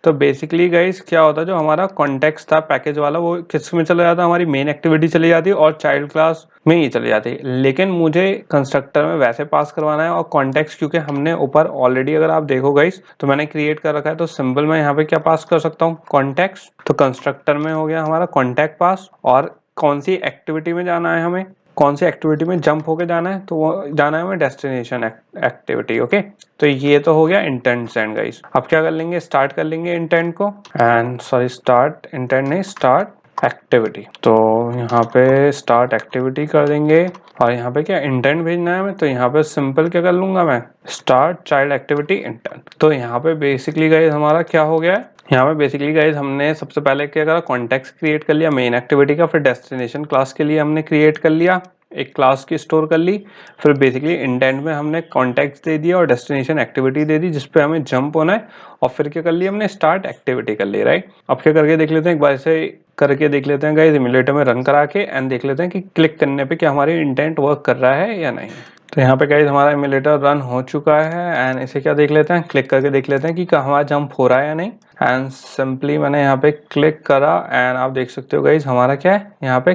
तो basically guys क्या होता है, जो हमारा कॉन्टेक्स्ट था पैकेज वाला वो किस में चला जाता है, हमारी मेन एक्टिविटी चली जाती है और चाइल्ड क्लास में ही चली जाती है। लेकिन मुझे कंस्ट्रक्टर में वैसे पास करवाना है और कॉन्टेक्स्ट क्योंकि हमने ऊपर ऑलरेडी अगर आप देखो गाइस तो मैंने क्रिएट कर रखा है, तो सिंपल मैं यहाँ पे क्या पास कर सकता हूँ, कॉन्टेक्स्ट। तो कंस्ट्रक्टर में हो गया हमारा कॉन्टेक्ट पास, और कौन सी एक्टिविटी में जाना है हमें, कौन सी एक्टिविटी में जंप होके जाना है, तो वो जाना है हमें डेस्टिनेशन एक्टिविटी। ओके, तो ये तो हो गया इंटेंट सेंड गाइस। अब क्या कर लेंगे, स्टार्ट कर लेंगे इंटेंट को, एंड सॉरी स्टार्ट इंटेंट नहीं, स्टार्ट एक्टिविटी। तो यहाँ पे स्टार्ट एक्टिविटी कर देंगे और यहाँ पे क्या इंटेंट भेजना है हमें, तो यहाँ पे सिंपल क्या कर लूंगा मैं, स्टार्ट चाइल्ड एक्टिविटी इंटेंट। तो यहाँ पे बेसिकली गाइस हमारा क्या हो गया है, यहाँ पे बेसिकली गाइस हमने सबसे पहले क्या करा, कॉन्टेक्स्ट क्रिएट कर लिया मेन एक्टिविटी का, फिर डेस्टिनेशन क्लास के लिए हमने क्रिएट कर लिया एक क्लास की स्टोर कर ली, फिर बेसिकली इंटेंट में हमने कॉन्टेक्स्ट दे दिया और डेस्टिनेशन एक्टिविटी दे दी जिसपे हमें जंप होना है, और फिर क्या कर लिया हमने, स्टार्ट एक्टिविटी कर ली, राइट। अब क्या करके देख लेते हैं, एक बार से करके देख लेते हैं गाइस इम्यूलेटर में रन करा के, एंड देख लेते हैं कि क्लिक करने पे क्या हमारी इंटेंट वर्क कर रहा है या नहीं। तो यहाँ पे गाइस हमारा इम्यूलेटर रन हो चुका है, एंड इसे क्या देख लेते हैं, क्लिक करके देख लेते हैं कि हमारा जंप हो रहा है या नहीं। एंड सिंपली मैंने यहाँ पे क्लिक करा, एंड आप देख सकते हो गाइस हमारा क्या है, यहाँ पे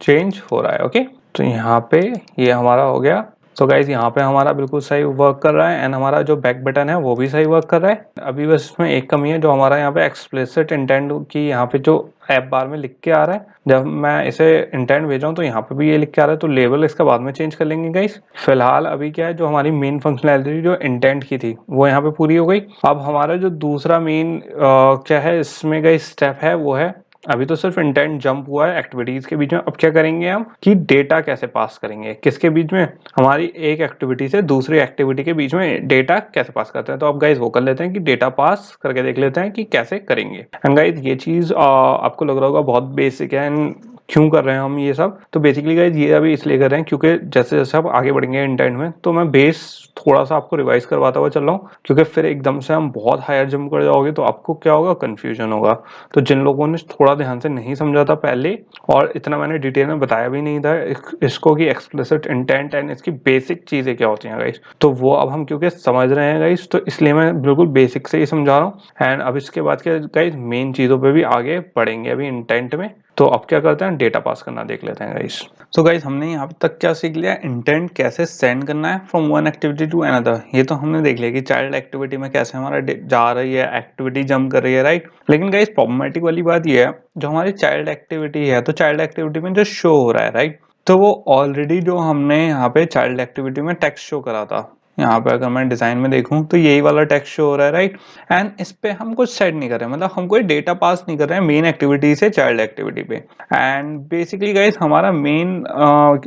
चेंज हो रहा है। ओके, तो यहाँ पे ये हमारा हो गया। तो गाइज यहाँ पे हमारा बिल्कुल सही वर्क कर रहा है, एंड हमारा जो बैक बटन है वो भी सही वर्क कर रहा है। अभी बस इसमें एक कमी है, जो हमारा यहाँ पे एक्सप्लिसिट इंटेंट की यहाँ पे जो ऐप बार में लिख के आ रहा है, जब मैं इसे इंटेंट भेज रहा हूँ तो यहाँ पे भी ये लिख के आ रहा है, तो लेवल इसका बाद में चेंज कर लेंगे गाइस। फिलहाल अभी क्या है, जो हमारी मेन फंक्शनैलिटी जो इंटेंट की थी वो यहाँ पे पूरी हो गई। अब हमारा जो दूसरा मेन क्या है इसमें गाइस स्टेप है, वो है अभी तो सिर्फ इंटेंट जंप हुआ है एक्टिविटीज के बीच में। अब क्या करेंगे हम कि डेटा कैसे पास करेंगे, किसके बीच में, हमारी एक एक्टिविटी से दूसरी एक्टिविटी के बीच में डेटा कैसे पास करते हैं। तो अब गाइज वो कर लेते हैं कि डेटा पास करके देख लेते हैं कि कैसे करेंगे। एंड गाइज ये चीज आपको लग रहा होगा बहुत बेसिक है, एंड क्यों कर रहे हैं हम ये सब, तो बेसिकली गाइज ये अभी इसलिए कर रहे हैं क्योंकि जैसे जैसे आप आगे बढ़ेंगे इंटेंट में, तो मैं बेस थोड़ा सा आपको रिवाइज करवाता हुआ चल रहा हूँ, क्योंकि फिर एकदम से हम बहुत हायर जंप कर जाओगे तो आपको क्या होगा, कंफ्यूजन होगा। तो जिन लोगों ने थोड़ा ध्यान से नहीं समझा था पहले, और इतना मैंने डिटेल में बताया भी नहीं था इसको कि एक्सप्लिसिट इंटेंट एंड इसकी बेसिक चीजें क्या होती हैं गाइस, तो वो अब हम क्योंकि समझ रहे हैं गाइस, तो इसलिए मैं बिल्कुल बेसिक से ही समझा रहा हूँ। एंड अब इसके बाद क्या गाइस, मेन चीजों पे भी आगे बढ़ेंगे अभी इंटेंट में। तो अब क्या करते हैं, डेटा पास करना देख लेते हैं गाइस। तो गाइस हमने यहाँ तक क्या सीख लिया, इंटेंट कैसे सेंड करना है from one activity to another. ये तो हमने देख लिया कि चाइल्ड एक्टिविटी में कैसे हमारा जा रही है एक्टिविटी, जंप कर रही है, राइट। लेकिन गाइस प्रॉब्लमेटिक वाली बात ये है, जो हमारी चाइल्ड एक्टिविटी है, तो चाइल्ड एक्टिविटी में जो शो हो रहा है, राइट, तो वो ऑलरेडी जो हमने यहाँ पे चाइल्ड एक्टिविटी में टेक्स्ट शो करा था, यहाँ पे अगर मैं डिजाइन में देखूं तो यही वाला टेक्स्ट शो हो रहा है, राइट। एंड इस पे हम कुछ सेट नहीं कर रहे हैं, मतलब हम कोई डेटा पास नहीं कर रहे हैं मेन एक्टिविटी से चाइल्ड एक्टिविटी पे। एंड बेसिकली गाइस हमारा मेन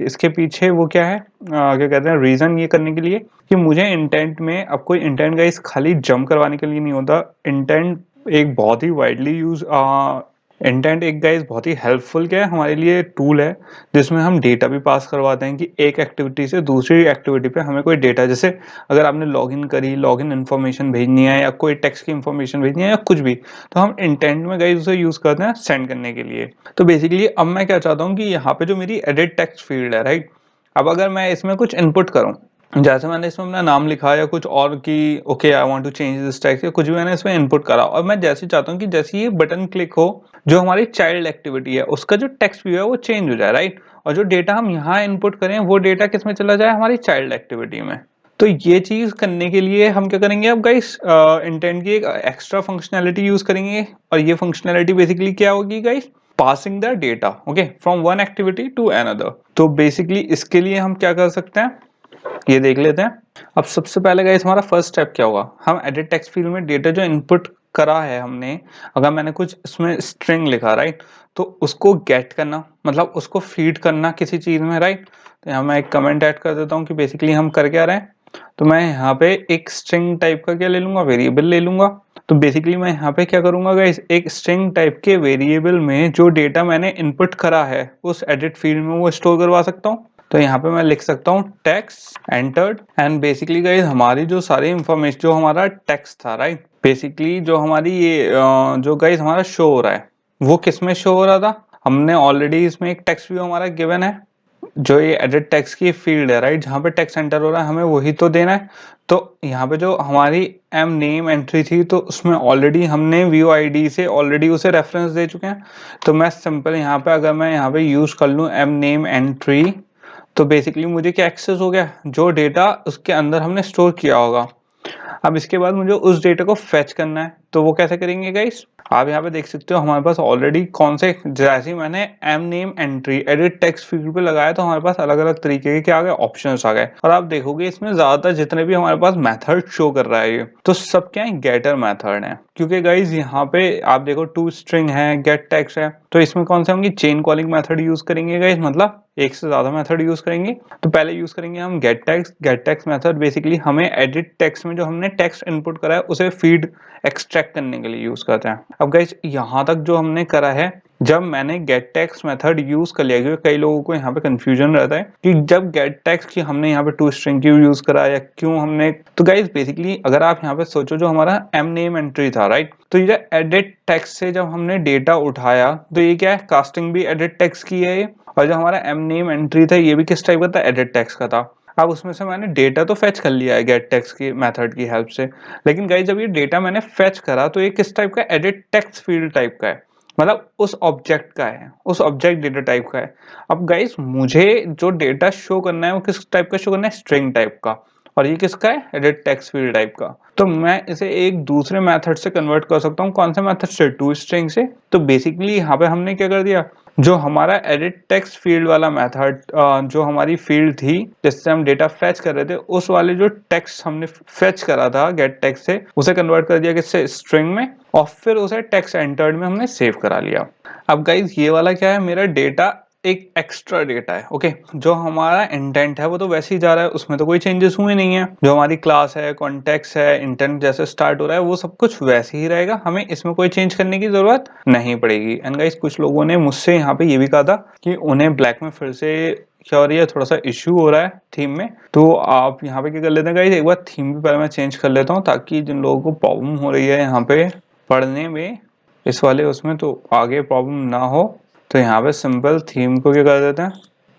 इसके पीछे वो क्या है, क्या कहते हैं, रीजन ये करने के लिए कि मुझे इंटेंट में, अब कोई इंटेंट गाइस खाली जंप करवाने के लिए नहीं होता। इंटेंट एक बहुत ही वाइडली यूज इंटेंट एक गाइस बहुत ही हेल्पफुल क्या है हमारे लिए टूल है, जिसमें हम डेटा भी पास करवाते हैं कि एक एक्टिविटी से दूसरी एक्टिविटी पे हमें कोई डेटा, जैसे अगर आपने लॉगिन करी, लॉगिन इन्फॉर्मेशन भेजनी है या कोई टेक्स्ट की इन्फॉर्मेशन भेजनी है या कुछ भी, तो हम इंटेंट में गाइस उसे यूज करते हैं सेंड करने के लिए। तो बेसिकली अब मैं क्या चाहता हूँ कि यहाँ पे जो मेरी एडिट टेक्स्ट फील्ड है, राइट, अब अगर मैं इसमें कुछ इनपुट करूँ, जैसे मैंने इसमें अपना नाम लिखा या कुछ और कि okay I want to change this text, या कुछ भी मैंने इसमें इनपुट करा, और मैं जैसे चाहता हूँ कि जैसे ये बटन क्लिक हो, जो हमारी चाइल्ड एक्टिविटी है उसका जो टेक्स्ट व्यू है वो चेंज हो जाए, राइट, और जो डेटा हम यहाँ इनपुट करें वो डेटा किस में चला जाए, हमारी चाइल्ड एक्टिविटी में। तो ये चीज करने के लिए हम क्या करेंगे, अब गाइस इंटेंट की एक एक्स्ट्रा फंक्शनैलिटी यूज करेंगे, और ये फंक्शनैलिटी बेसिकली क्या होगी guys, passing the data, okay, from one activity to another. तो बेसिकली इसके लिए हम क्या कर सकते हैं, ये देख लेते हैं। अब सबसे पहले गाइस हमारा फर्स्ट स्टेप क्या होगा, हम एडिट टेक्स्ट फील्ड में डेटा जो इनपुट करा है हमने, अगर मैंने कुछ इसमें स्ट्रिंग लिखा, राइट, तो उसको गेट करना, मतलब उसको फीड करना किसी चीज में, राइट। तो यहाँ मैं एक कमेंट ऐड कर देता हूँ कि बेसिकली हम कर क्या रहे हैं, तो मैं यहाँ पे एक स्ट्रिंग टाइप का क्या ले लूंगा, वेरिएबल ले लूंगा। तो बेसिकली मैं यहाँ पे क्या करूंगा गाइस, एक स्ट्रिंग टाइप के वेरिएबल में जो डेटा मैंने इनपुट करा है उस एडिट फील्ड में वो स्टोर करवा सकता हूँ। तो यहाँ पे मैं लिख सकता हूँ text entered, and basically guys हमारी जो सारी इंफॉर्मेशन, जो हमारा टेक्स्ट था, राइट, बेसिकली जो हमारी ये जो गाइस हमारा शो हो रहा है वो किस में शो हो रहा था, हमने ऑलरेडी इसमें एक टेक्स्ट व्यू हमारा गिवन है जो ये एडिट टेक्स्ट की फील्ड है राइट, जहाँ पे टेक्स्ट एंटर हो रहा है हमें वही तो देना है। तो यहाँ पे जो हमारी एम नेम एंट्री थी तो उसमें ऑलरेडी हमने व्यू आईडी से ऑलरेडी उसे रेफरेंस दे चुके हैं। तो मैं सिंपल यहाँ पे अगर मैं यहाँ पे यूज कर लूँ एम नेम एंट्री, तो बेसिकली मुझे क्या एक्सेस हो गया, जो डेटा उसके अंदर हमने स्टोर किया होगा। अब इसके बाद मुझे उस डेटा को फेच करना है, तो वो कैसे करेंगे गाइस, आप यहाँ पे देख सकते हो हमारे पास ऑलरेडी कौन से, जैसे ही मैंने m name entry edit text field पे लगाया तो हमारे पास अलग अलग तरीके के क्या आ गए, ऑप्शंस आ गए। और आप देखोगे इसमें ज्यादातर जितने भी हमारे पास मेथड शो कर रहा है ये, तो सब क्या है, गेटर मेथड है। क्योंकि गाइज यहाँ पे आप देखो टू स्ट्रिंग है, गेट टेक्स्ट है, तो इसमें कौन से होंगे, चेन कॉलिंग मेथड यूज करेंगे गाइज, मतलब एक से ज्यादा मेथड यूज करेंगे। तो पहले यूज करेंगे हम गेट टेक्स्ट मेथड, बेसिकली हमें एडिट टेक्स्ट में जो हमने टेक्स्ट इनपुट करा है उसे फीड एक्सट्रैक्ट करने के लिए यूज करते हैं। अब गाइस यहाँ तक जो हमने करा है, जब मैंने गेट टेक्स्ट मेथड यूज कर लिया, क्योंकि कई लोगों को यहाँ पे कंफ्यूजन रहता है कि जब गेट टेक्स्ट की हमने यहाँ पे टू स्ट्रिंग क्यों यूज करा या क्यों हमने, तो गाइस बेसिकली अगर आप यहाँ पे सोचो जो हमारा एम नेम एंट्री था राइट, तो ये एडिट टेक्स्ट से जब हमने डेटा उठाया तो ये क्या है, कास्टिंग भी एडिट टेक्स्ट की है ये, और जो हमारा एम नेम एंट्री था ये भी किस टाइप का था, एडिट टेक्स्ट का था। अब उसमें से मैंने डेटा तो फेच कर लिया है गेट टेक्स्ट की मेथड की हेल्प से, लेकिन गाइस जब ये डेटा मैंने फेच करा तो ये किस टाइप का, एडिट टेक्स्ट फील्ड टाइप का है, मतलब उस ऑब्जेक्ट का है, उस ऑब्जेक्ट डेटा टाइप का है। अब गाइस मुझे जो डेटा शो करना है वो किस टाइप का शो करना है, स्ट्रिंग टाइप का, और ये किसका है, एडिट टेक्स्ट फील्ड टाइप का। तो मैं इसे एक दूसरे मेथड से कन्वर्ट कर सकता हूँ, कौन से मेथड से, टू स्ट्रिंग से। तो बेसिकली यहाँ पे हमने क्या कर दिया, जो हमारा एडिट टेक्स्ट फील्ड वाला मेथड, जो हमारी फील्ड थी जिससे हम डेटा फेच कर रहे थे, उस वाले जो टेक्स्ट हमने फेच करा था गेट टेक्स्ट से, उसे कन्वर्ट कर दिया किससे, स्ट्रिंग में, और फिर उसे टेक्स्ट एंटर्ड में हमने सेव करा लिया। अब गाइज ये वाला क्या है, मेरा डेटा एक एक्स्ट्रा डेटा है, ओके। जो हमारा इंटेंट है वो तो वैसे ही जा रहा है, उसमें तो कोई चेंजेस हुए नहीं है। जो हमारी क्लास है, कॉन्टेक्स्ट है, इंटेंट जैसे स्टार्ट हो रहा है वो सब कुछ वैसे ही रहेगा, हमें इसमें कोई चेंज करने की जरूरत नहीं पड़ेगी। एंड गाइस कुछ लोगों ने मुझसे यहाँ पे ये भी कहा था कि उन्हें ब्लैक में फिर से क्या हो रही है, थोड़ा सा इश्यू हो रहा है थीम में, तो आप यहाँ पे क्या कर लेते हैं गाइस, एक बार थीम भी पहले मैं चेंज कर लेता हूँ, ताकि जिन लोगों को प्रॉब्लम हो रही है यहाँ पे पढ़ने में इस वाले उसमें, तो आगे प्रॉब्लम ना हो। तो यहाँ पे सिंपल थीम को क्या कर देते हैं,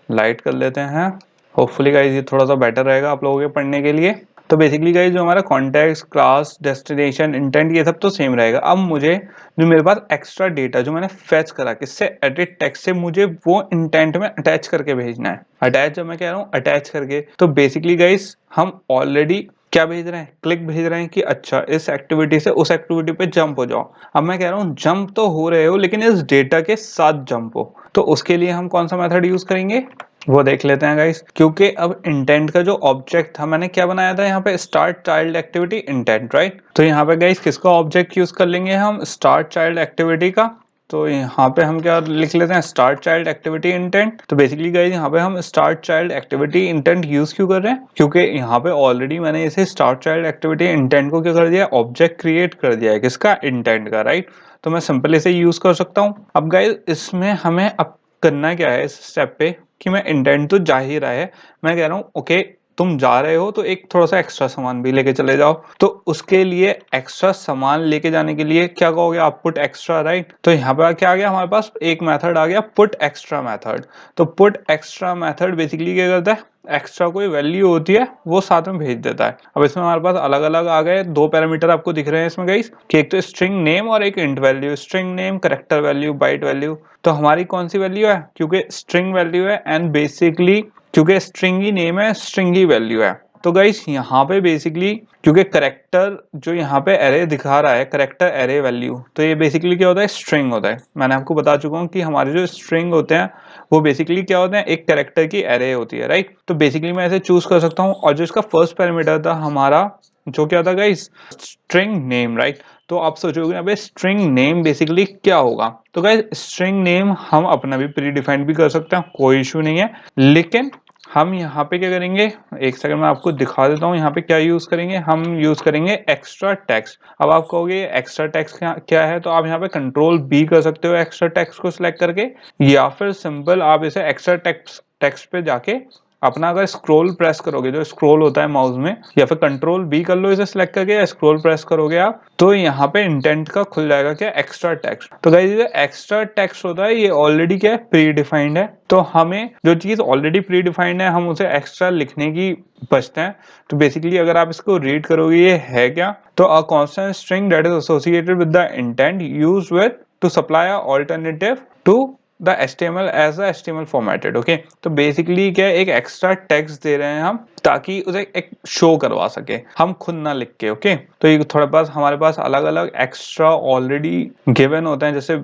लाइट कर लेते हैं। होपफुली गाइज ये थोड़ा सा बेटर रहेगा आप लोगों के पढ़ने के लिए। तो बेसिकली गाइज जो हमारा कॉन्टेक्स्ट, क्लास, डेस्टिनेशन, इंटेंट, ये सब तो सेम रहेगा। अब मुझे जो मेरे पास एक्स्ट्रा डेटा जो मैंने फेच करा किससे, एडिट टेक्स्ट से, मुझे वो इंटेंट में अटैच करके भेजना है। अटैच जब मैं कह रहा हूँ अटैच करके, तो बेसिकली गाइज हम ऑलरेडी क्या भेज रहे हैं, क्लिक भेज रहे हैं कि अच्छा इस एक्टिविटी से उस एक्टिविटी पे जंप हो जाओ। अब मैं कह रहा हूँ जंप तो हो रहे हो लेकिन इस डेटा के साथ जंप हो, तो उसके लिए हम कौन सा मेथड यूज करेंगे वो देख लेते हैं गाइस। क्योंकि अब इंटेंट का जो ऑब्जेक्ट था मैंने क्या बनाया था यहाँ पे, start child activity intent right. तो यहाँ पे गाइस किसका ऑब्जेक्ट यूज कर लेंगे हम, स्टार्ट चाइल्ड एक्टिविटी का। तो यहाँ पे हम क्या लिख लेते हैं, स्टार्ट चाइल्ड एक्टिविटी इंटेंट। तो बेसिकली गाइस यहाँ पे हम start child activity intent use क्यों कर रहे हैं, क्योंकि यहाँ पे ऑलरेडी मैंने इसे स्टार्ट चाइल्ड एक्टिविटी इंटेंट को क्या कर दिया, ऑब्जेक्ट क्रिएट कर दिया है किसका, इंटेंट का राइट। तो मैं सिंपल इसे यूज कर सकता हूँ। अब गाइस इसमें हमें अब करना क्या है इस स्टेप पे, कि मैं इंटेंट तो जा ही रहा है, मैं कह रहा हूँ ओके तुम जा रहे हो तो एक थोड़ा सा एक्स्ट्रा सामान भी लेके चले जाओ। तो उसके लिए एक्स्ट्रा सामान लेके जाने के लिए क्या कहोगे आप, पुट एक्स्ट्रा राइट। तो यहाँ पे क्या आ गया हमारे पास, एक मेथड आ गया पुट एक्स्ट्रा मेथड। तो पुट एक्स्ट्रा मेथड बेसिकली क्या करता है, एक्स्ट्रा कोई वैल्यू होती है वो साथ में भेज देता है। अब इसमें हमारे पास अलग अलग आ गए दो पैरामीटर आपको दिख रहे हैं इसमें गाइस, कि एक तो स्ट्रिंग नेम और एक int value. String name, character value, byte value. तो हमारी कौन सी वैल्यू है, क्योंकि स्ट्रिंग वैल्यू है, एंड बेसिकली क्योंकि स्ट्रिंग ही नेम है, स्ट्रिंग ही वैल्यू है। तो गाइस यहाँ पे बेसिकली क्योंकि करेक्टर जो यहाँ पे एरे दिखा रहा है, करेक्टर एरे वैल्यू, तो ये बेसिकली क्या होता है, स्ट्रिंग होता है। मैंने आपको बता चुका हूँ कि हमारे जो स्ट्रिंग होते हैं वो बेसिकली क्या होते हैं, एक करेक्टर की एरे होती है राइट। तो बेसिकली मैं इसे चूज कर सकता हूँ, और जो इसका फर्स्ट पैरामीटर था हमारा जो क्या था गाइस, स्ट्रिंग नेम राइट। तो आप सोचोगे अबे स्ट्रिंग नेम बेसिकली क्या होगा, तो गाइस स्ट्रिंग नेम हम अपना भी प्री डिफाइंड भी कर सकते हैं, कोई इशू नहीं है। लेकिन हम यहाँ पे क्या करेंगे, एक सेकंड में आपको दिखा देता हूँ यहाँ पे क्या यूज करेंगे, हम यूज करेंगे एक्स्ट्रा टेक्स्ट। अब आप कहोगे एक्स्ट्रा टेक्स्ट क्या है, तो आप यहाँ पे कंट्रोल बी कर सकते हो एक्स्ट्रा टेक्स्ट को सिलेक्ट करके, या फिर सिंपल आप इसे एक्स्ट्रा टेक्स्ट पे जाके अपना अगर स्क्रॉल प्रेस करोगे, जो स्क्रॉल होता है माउस में, या फिर कंट्रोल बी कर लो इसे सिलेक्ट करके, या स्क्रॉल प्रेस करोगे आप, तो यहाँ पे इंटेंट का खुल जाएगा क्या, एक्स्ट्रा टेक्स्ट। तो गाइस ये एक्स्ट्रा टेक्स्ट होता है ये ऑलरेडी क्या है, प्री डिफाइंड है। तो हमें जो चीज ऑलरेडी प्री डिफाइंड है हम उसे एक्स्ट्रा लिखने की बचते हैं। तो बेसिकली अगर आप इसको रीड करोगे ये है क्या, तो a constant string that is associated with the intent used with to supply a alternative to the HTML as a HTML formatted. Okay, तो बेसिकली क्या है, एक एक्स्ट्रा टेक्स्ट दे रहे हैं हम ताकि उसे एक शो करवा सके, हम खुद ना लिख के। ओके, तो ये थोड़ा पास हमारे पास अलग अलग एक्स्ट्रा ऑलरेडी गिवन होते हैं, जैसे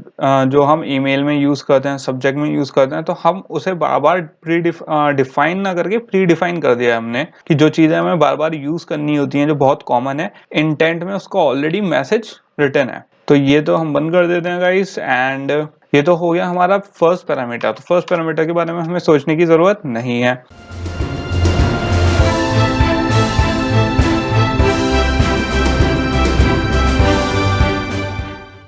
जो हम ईमेल में यूज करते हैं, सब्जेक्ट में यूज करते हैं, तो हम उसे बार बार प्री डिफाइन ना करके प्री डिफाइन कर दिया है हमने, कि जो चीजें हमें बार बार यूज करनी होती हैं जो बहुत कॉमन है इंटेंट में, उसका ऑलरेडी मैसेज रिटर्न है। तो ये तो हम बंद कर देते हैं गाइस। एंड ये तो हो गया हमारा फर्स्ट पैरामीटर। तो फर्स्ट पैरामीटर के बारे में हमें सोचने की जरूरत नहीं है।